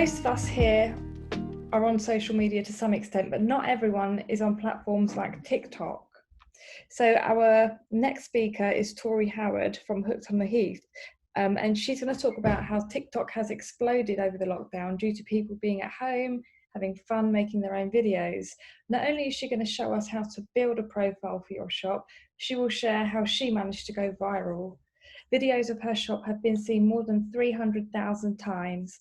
most of us here are on social media to some extent, but not everyone is on platforms like TikTok. So our next speaker is Tori Howard from Hooked on the Heath. And she's going to talk about how TikTok has exploded over the lockdown due to people being at home, having fun, making their own videos. Not only is she going to show us how to build a profile for your shop, she will share how she managed to go viral. Videos of her shop have been seen more than 300,000 times.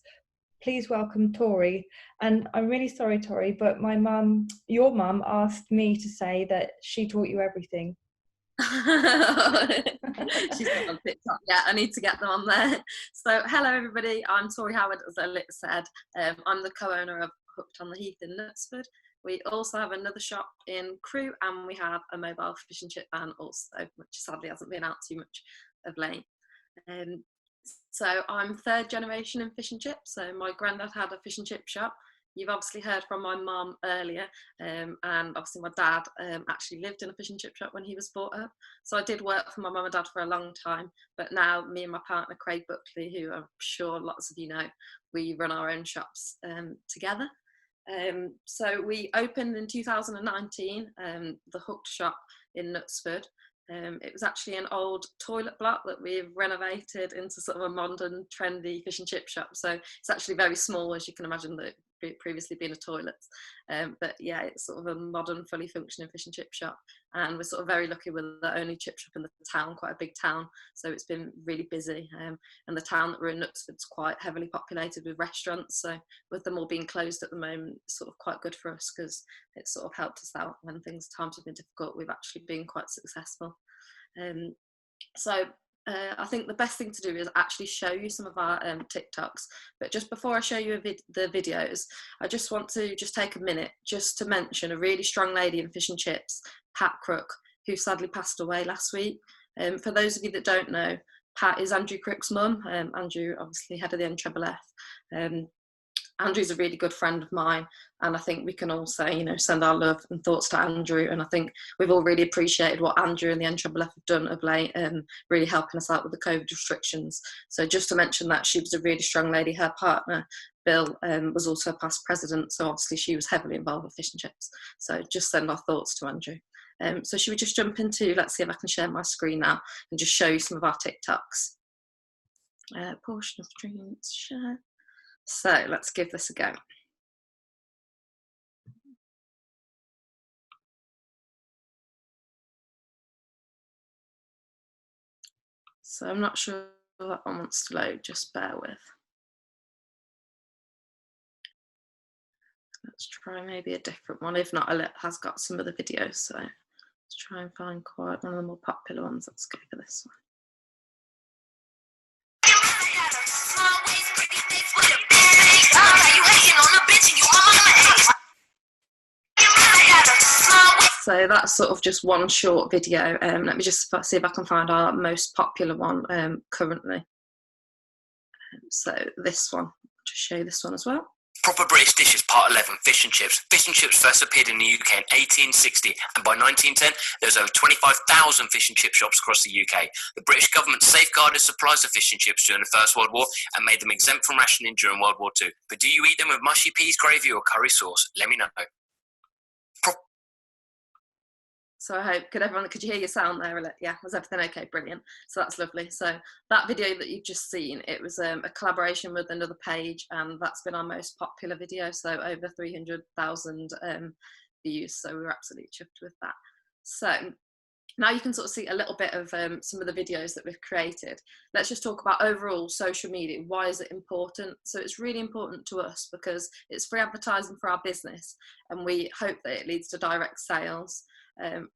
Please welcome Tori. And I'm really sorry, Tori, but my mum, your mum, asked me to say that she taught you everything. She's not on TikTok yet. I need to get them on there. So hello everybody, I'm Tory Howard, as Alex said. I'm the co-owner of Hooked on the Heath in Knutsford. We also have another shop in Crewe, and we have a mobile fish and chip van also, which sadly hasn't been out too much of late. So I'm third generation in fish and chips. So my granddad had a fish and chip shop. You've obviously heard from my mum earlier, and obviously my dad actually lived in a fish and chip shop when he was brought up. So I did work for my mum and dad for a long time, but now me and my partner Craig Buckley, who I'm sure lots of you know, we run our own shops together. So we opened in 2019, the Hooked shop in Knutsford. It was actually an old toilet block that we've renovated into sort of a modern, trendy fish and chip shop. So it's actually very small, as you can imagine, that it previously been a toilet. But yeah, it's sort of a modern, fully functioning fish and chip shop. And we're sort of very lucky we're the only chip shop in the town, quite a big town. So it's been really busy. And the town that we're in, Knutsford's quite heavily populated with restaurants. So with them all being closed at the moment, it's sort of quite good for us because it's sort of helped us out when times have been difficult. We've actually been quite successful. I think the best thing to do is actually show you some of our TikToks. But just before I show you the videos, I just want to take a minute just to mention a really strong lady in fish and chips, Pat Crook, who sadly passed away last week. For those of you that don't know, Pat is Andrew Crook's mum. Andrew, obviously head of the NFFF. Andrew's a really good friend of mine, and I think we can all say, send our love and thoughts to Andrew. And I think we've all really appreciated what Andrew and the NFFF have done of late, really helping us out with the COVID restrictions. So just to mention that, she was a really strong lady. Her partner, Bill, was also a past president, so obviously she was heavily involved with fish and chips. So just send our thoughts to Andrew. So should we just jump into, let's see if I can share my screen now and just show you some of our TikToks. Portion of streams, share. So let's give this a go. So I'm not sure that one wants to load, just bear with. Let's try maybe a different one. If not, Alet has got some other videos, so let's try and find quite one of the more popular ones. Let's go for this one. So that's sort of just one short video. Let me just see if I can find our most popular one currently. So this one, I'll just show you this one as well. Proper British dishes, part 11, fish and chips. Fish and chips first appeared in the UK in 1860, and by 1910, there was over 25,000 fish and chip shops across the UK. The British government safeguarded supplies of fish and chips during the First World War and made them exempt from rationing during World War II. But do you eat them with mushy peas gravy or curry sauce? Let me know. So I hope, could you hear your sound there? Yeah, was everything okay? Brilliant. So that's lovely. So that video that you've just seen, it was a collaboration with another page, and that's been our most popular video. So over 300,000 views. So we were absolutely chuffed with that. So now you can sort of see a little bit of some of the videos that we've created. Let's just talk about overall social media. Why is it important? So it's really important to us because it's free advertising for our business, and we hope that it leads to direct sales.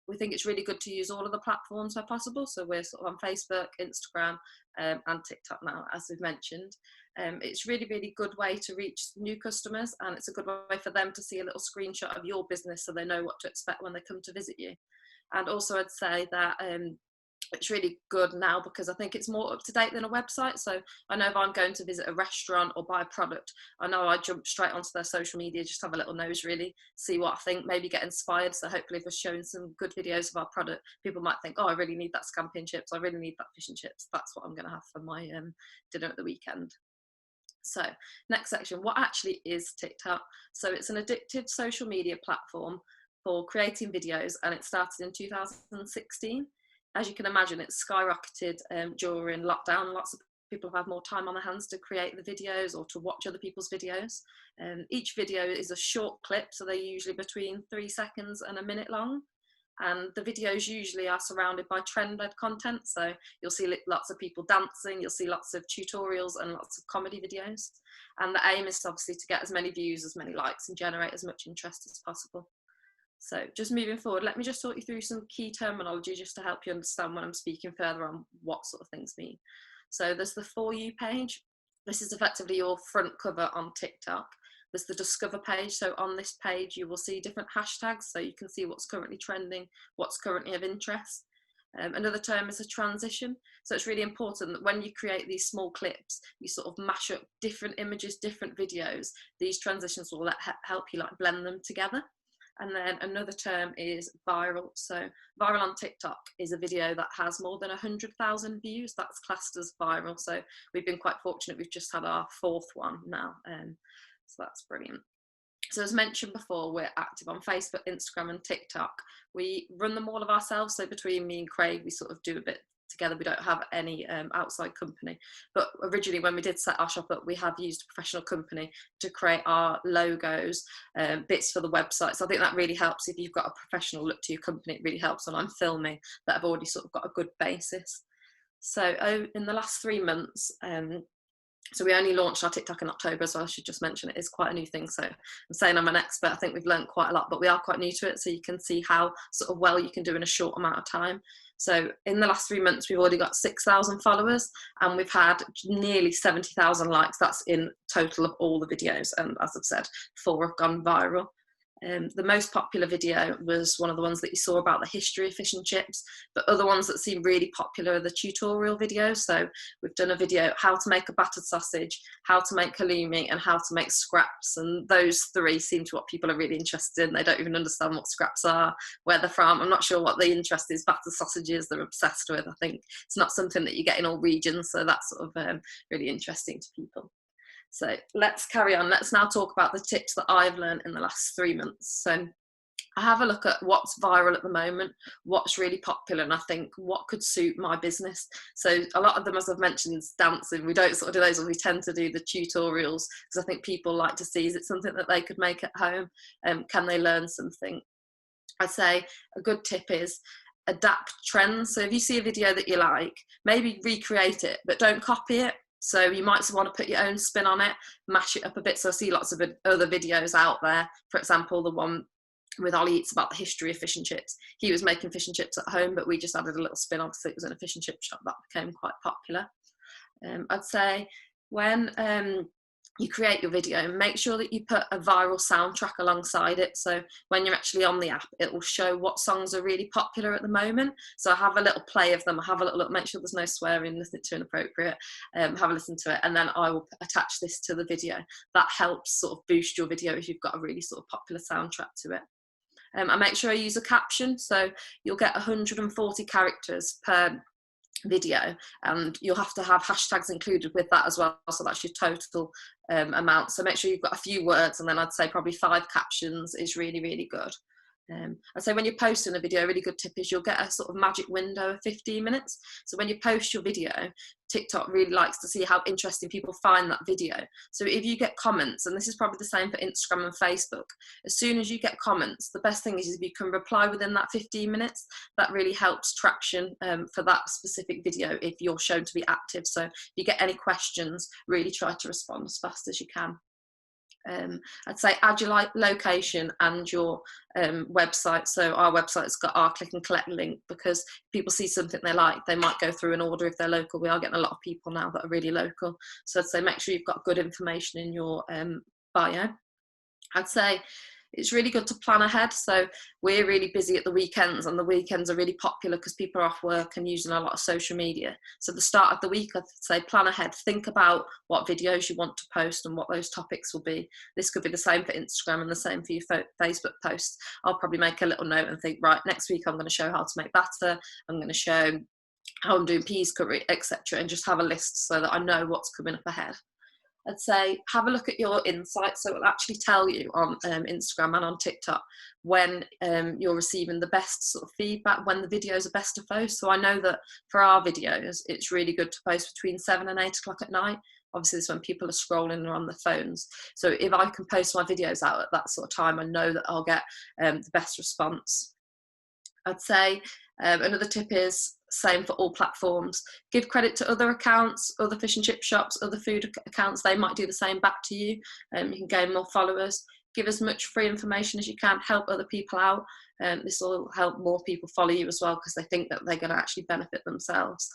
We think it's really good to use all of the platforms where possible. So we're sort of on Facebook, Instagram, and TikTok now, as we've mentioned. It's really, really good way to reach new customers, and it's a good way for them to see a little screenshot of your business so they know what to expect when they come to visit you. And also I'd say that it's really good now because I think it's more up to date than a website. So I know if I'm going to visit a restaurant or buy a product, I know I jump straight onto their social media, just have a little nose really, see what I think, maybe get inspired. So hopefully if we're showing some good videos of our product, people might think, oh, I really need that scampi and chips, I really need that fish and chips. That's what I'm going to have for my dinner at the weekend. So next section, what actually is TikTok? So it's an addictive social media platform for creating videos, and it started in 2016. As you can imagine, it's skyrocketed during lockdown. Lots of people have had more time on their hands to create the videos or to watch other people's videos. Each video is a short clip, so they're usually between 3 seconds and a minute long. And the videos usually are surrounded by trend-led content, so you'll see lots of people dancing, you'll see lots of tutorials and lots of comedy videos, and the aim is obviously to get as many views, as many likes, and generate as much interest as possible. So just moving forward, let me just talk you through some key terminology just to help you understand when I'm speaking further on what sort of things mean. So there's the For You page. This is effectively your front cover on TikTok. There's the Discover page. So on this page, you will see different hashtags. So you can see what's currently trending, what's currently of interest. Another term is a transition. So it's really important that when you create these small clips, you sort of mash up different images, different videos. These transitions will help you like blend them together. And then another term is viral. So viral on TikTok is a video that has more than 100,000 views. That's classed as viral. So we've been quite fortunate. We've just had our 4th one now. So that's brilliant. So as mentioned before, we're active on Facebook, Instagram and TikTok. We run them all of ourselves. So between me and Craig, we sort of do a bit together. We don't have any outside company. But originally when we did set our shop up, we have used a professional company to create our logos, bits for the website. So I think that really helps if you've got a professional look to your company. It really helps when I'm filming that I've already sort of got a good basis. So in the last 3 months, so we only launched our TikTok in October, so I should just mention it is quite a new thing. So I'm saying I'm an expert. I think we've learned quite a lot, but we are quite new to it. So you can see how sort of well you can do in a short amount of time. So in the last 3 months, we've already got 6,000 followers and we've had nearly 70,000 likes. That's in total of all the videos. And as I've said, 4 have gone viral. The most popular video was one of the ones that you saw about the history of fish and chips, but other ones that seem really popular are the tutorial videos. So we've done a video how to make a battered sausage, how to make halloumi and how to make scraps, and those 3 seem to what people are really interested in. They don't even understand what scraps are, where they're from. I'm not sure what the interest is. Battered sausages they're obsessed with. I think it's not something that you get in all regions, so that's sort of really interesting to people. So let's carry on. Let's now talk about the tips that I've learned in the last 3 months. So I have a look at what's viral at the moment, what's really popular, and I think what could suit my business. So a lot of them, as I've mentioned, is dancing. We don't sort of do those, we tend to do the tutorials because I think people like to see, is it something that they could make at home? Can they learn something? I'd say a good tip is adapt trends. So if you see a video that you like, maybe recreate it, but don't copy it. So you might want to put your own spin on it, mash it up a bit. So I see lots of other videos out there. For example, the one with Ollie Eats about the history of fish and chips. He was making fish and chips at home, but we just added a little spin on because it was in a fish and chip shop. That became quite popular. I'd say when you create your video, make sure that you put a viral soundtrack alongside it. So when you're actually on the app, it will show what songs are really popular at the moment. So I have a little play of them. I have a little look, make sure there's no swearing, nothing too inappropriate. Have a listen to it. And then I will attach this to the video. That helps sort of boost your video if you've got a really sort of popular soundtrack to it. I make sure I use a caption. So you'll get 140 characters per video, and you'll have to have hashtags included with that as well, so that's your total amount. So make sure you've got a few words, and then I'd say probably 5 captions is really, really good. I'd say when you're posting a video, a really good tip is you'll get a sort of magic window of 15 minutes. So when you post your video, TikTok really likes to see how interesting people find that video. So if you get comments, and this is probably the same for Instagram and Facebook, as soon as you get comments, the best thing is if you can reply within that 15 minutes. That really helps traction for that specific video if you're shown to be active. So if you get any questions, really try to respond as fast as you can. I'd say add your location and your website. So our website's got our click and collect link, because people see something they like, they might go through and order if they're local. We are getting a lot of people now that are really local. So I'd say make sure you've got good information in your bio. I'd say it's really good to plan ahead. So we're really busy at the weekends, and the weekends are really popular because people are off work and using a lot of social media. So the start of the week, I'd say plan ahead. Think about what videos you want to post and what those topics will be. This could be the same for Instagram and the same for your Facebook posts. I'll probably make a little note and think, right, next week I'm going to show how to make batter. I'm going to show how I'm doing peas curry, etc., and just have a list so that I know what's coming up ahead. I'd say have a look at your insights. So it'll actually tell you on Instagram and on TikTok when you're receiving the best sort of feedback, when the videos are best to post. So I know that for our videos, it's really good to post between 7 and 8 o'clock at night. Obviously, this is when people are scrolling or on their phones. So if I can post my videos out at that sort of time, I know that I'll get the best response. I'd say another tip is same for all platforms. Give credit to other accounts, other fish and chip shops, other food accounts. They might do the same back to you. You can gain more followers. Give as much free information as you can. Help other people out. This will help more people follow you as well because they think that they're going to actually benefit themselves.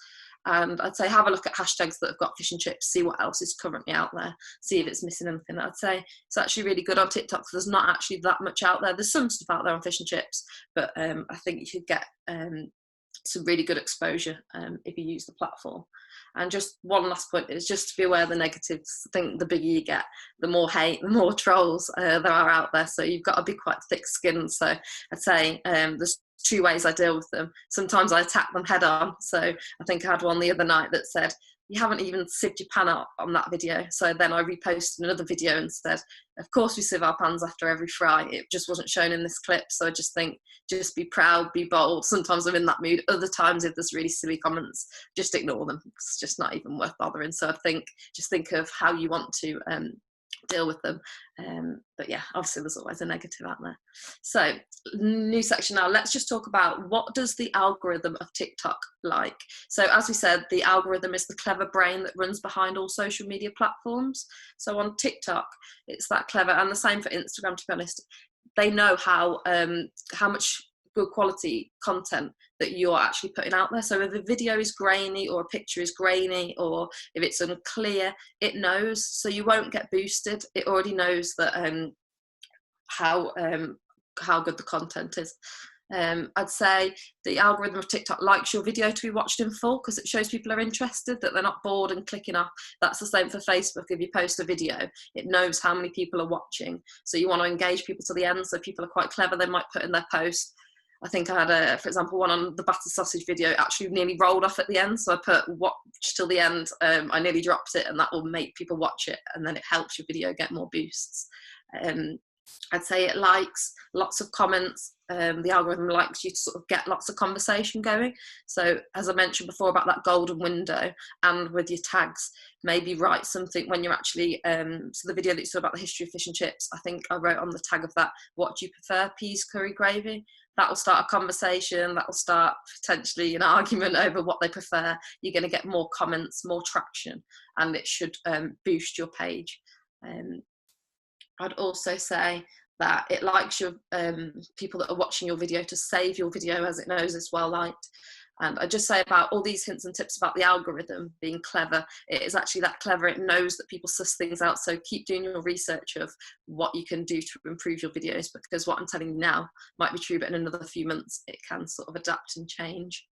And I'd say have a look at hashtags that have got fish and chips, see what else is currently out there, see if it's missing anything. I'd say it's actually really good on TikTok because there's not actually that much out there. There's some stuff out there on fish and chips, but I think you could get some really good exposure if you use the platform. And just one last point is just to be aware of the negatives. I think the bigger you get, the more hate, the more trolls there are out there. So you've got to be quite thick-skinned. So I'd say there's 2 ways I deal with them. Sometimes I attack them head on. So I think I had one the other night that said, you haven't even sieved your pan up on that video. So then I reposted another video and said, of course we sieve our pans after every fry. It just wasn't shown in this clip. So I just think, just be proud, be bold. Sometimes I'm in that mood. Other times if there's really silly comments, just ignore them. It's just not even worth bothering. So I think, just think of how you want to deal with them. But yeah, obviously there's always a negative out there. So new section now, let's just talk about what does the algorithm of TikTok like. So as we said, the algorithm is the clever brain that runs behind all social media platforms. So on TikTok, it's that clever, and the same for Instagram, to be honest. They know how much good quality content that you're actually putting out there. So if a video is grainy or a picture is grainy or if it's unclear, it knows. So you won't get boosted. It already knows that how good the content is. I'd say the algorithm of TikTok likes your video to be watched in full because it shows people are interested, that they're not bored and clicking off. That's the same for Facebook. If you post a video, it knows how many people are watching. So you want to engage people to the end. So people are quite clever. They might put in their post, I think I had, for example, one on the batter sausage video actually nearly rolled off at the end. So I put watch till the end. I nearly dropped it, and that will make people watch it. And then it helps your video get more boosts. I'd say it likes lots of comments. The algorithm likes you to sort of get lots of conversation going. So as I mentioned before about that golden window, and with your tags, maybe write something when you're actually, so the video that you saw about the history of fish and chips, I think I wrote on the tag of that, what do you prefer, peas, curry, gravy? That will start a conversation, that will start potentially an argument over what they prefer. You're going to get more comments, more traction, and it should boost your page. I'd also say that it likes your people that are watching your video to save your video as it knows it's well liked. And I just say about all these hints and tips about the algorithm being clever, it is actually that clever. It knows that people suss things out. So keep doing your research of what you can do to improve your videos, because what I'm telling you now might be true, but in another few months it can sort of adapt and change.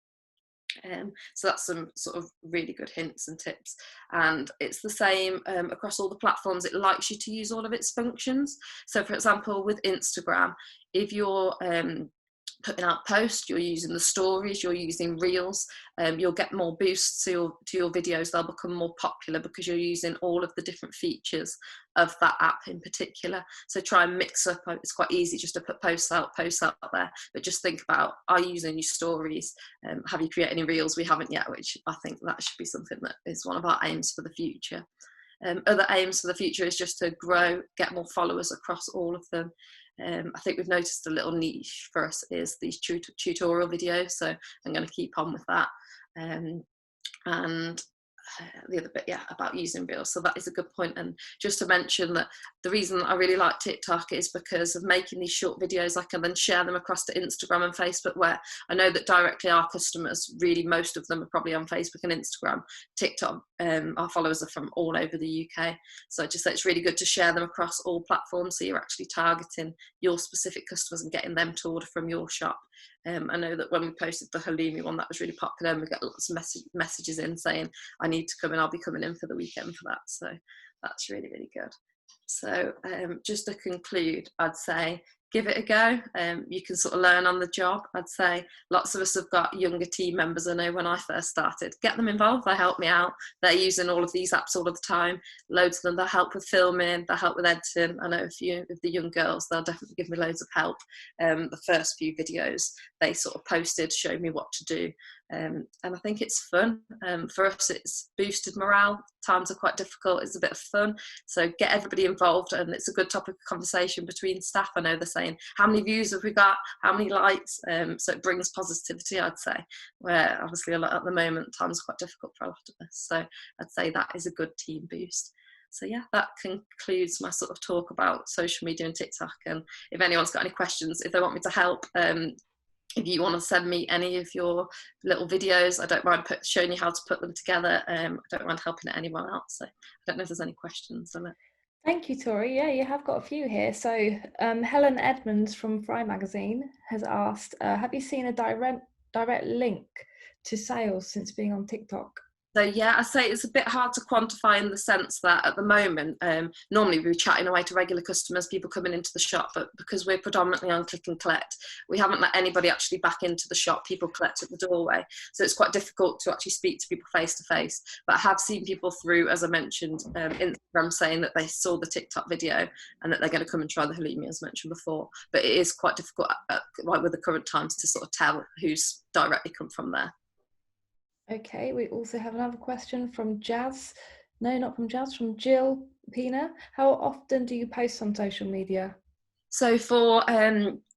So that's some sort of really good hints and tips, and it's the same across all the platforms. It likes you to use all of its functions. So for example, with Instagram, if you're putting out posts, you're using the stories, you're using reels, you'll get more boosts to your videos. They'll become more popular because you're using all of the different features of that app in particular. So try and mix up. It's quite easy just to put posts out there, but just think about, are you using your stories? Have you created any reels? We haven't yet, which I think that should be something that is one of our aims for the future. Other aims for the future is just to grow, get more followers across all of them. I think we've noticed a little niche for us is these tutorial videos, so I'm going to keep on with that. And the other bit, yeah, about using reels. So that is a good point. And just to mention that the reason I really like TikTok is because of making these short videos. I can then share them across to Instagram and Facebook, where I know that directly our customers, really most of them are probably on Facebook and Instagram. TikTok, our followers are from all over the UK. So I just say it's really good to share them across all platforms, so you're actually targeting your specific customers and getting them to order from your shop. I know that when we posted the halloumi one, that was really popular, and we get lots of messages in saying, I need to come in, I'll be coming in for the weekend for that. So that's really, really good. So just to conclude, I'd say give it a go. You can sort of learn on the job. I'd say lots of us have got younger team members. I know when I first started, get them involved. They help me out. They're using all of these apps all of the time. Loads of them, they'll help with filming, they'll help with editing. I know a few of the young girls, they'll definitely give me loads of help. The first few videos they sort of posted, showed me what to do. And I think it's fun. For us, it's boosted morale. Times are quite difficult. It's a bit of fun. So get everybody involved, and it's a good topic of conversation between staff. I know they're saying, how many views have we got? How many likes? So it brings positivity, I'd say, where obviously a lot at the moment, times are quite difficult for a lot of us. So I'd say that is a good team boost. So yeah, that concludes my sort of talk about social media and TikTok. And if anyone's got any questions, if they want me to help, if you want to send me any of your little videos, I don't mind showing you how to put them together. I don't mind helping anyone else. So I don't know if there's any questions on it. Thank you, Tori. Yeah, you have got a few here. So Helen Edmonds from Fry Magazine has asked, have you seen a direct link to sales since being on TikTok? So yeah, I say it's a bit hard to quantify in the sense that at the moment, normally we're chatting away to regular customers, people coming into the shop, but because we're predominantly on click and collect, we haven't let anybody actually back into the shop. People collect at the doorway. So it's quite difficult to actually speak to people face to face. But I have seen people through, as I mentioned, Instagram saying that they saw the TikTok video and that they're going to come and try the halloumi, as mentioned before. But it is quite difficult, like with the current times, to sort of tell who's directly come from there. Okay, we also have another question from Jazz. No, not from Jazz, from Jill Pina. How often do you post on social media? So for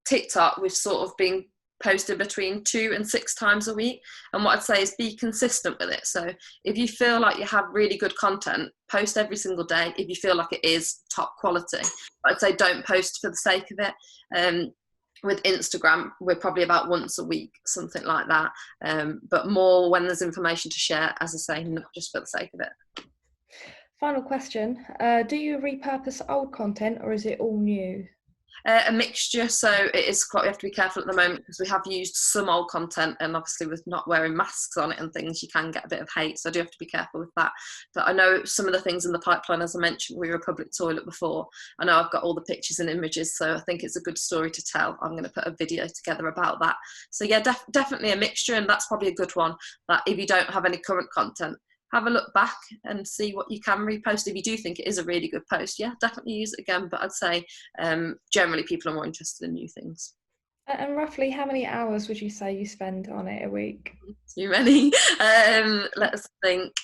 TikTok, we've sort of been posted between 2 and 6 times a week. And what I'd say is be consistent with it. So if you feel like you have really good content, post every single day if you feel like it is top quality. But I'd say don't post for the sake of it. With Instagram, we're probably about once a week, something like that. But more when there's information to share, as I say, not just for the sake of it. Final question. Do you repurpose old content or is it all new? A mixture, so it is quite, we have to be careful at the moment because we have used some old content, and obviously with not wearing masks on it and things, you can get a bit of hate, so I do have to be careful with that. But I know some of the things in the pipeline, as I mentioned, we were a public toilet before. I know I've got all the pictures and images, so I think it's a good story to tell. I'm going to put a video together about that. So yeah, definitely a mixture, and that's probably a good one, that if you don't have any current content, have a look back and see what you can repost. If you do think it is a really good post, yeah, definitely use it again. But I'd say generally people are more interested in new things. And roughly how many hours would you say you spend on it a week? Too many. Let's think.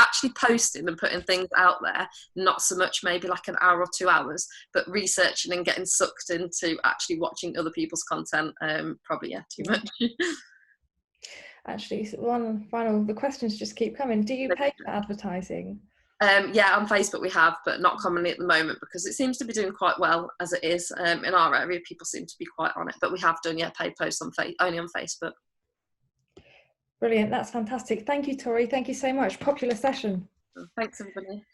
Actually posting and putting things out there, not so much, maybe like an hour or 2 hours, but researching and getting sucked into actually watching other people's content, probably, yeah, too much. Actually, one final, the questions just keep coming. Do you pay for advertising? Yeah, on Facebook we have, but not commonly at the moment because it seems to be doing quite well as it is. In our area, people seem to be quite on it, but we have done, yeah, paid posts on only on Facebook. Brilliant, that's fantastic. Thank you, Tori. Thank you so much. Popular session. Thanks, everybody.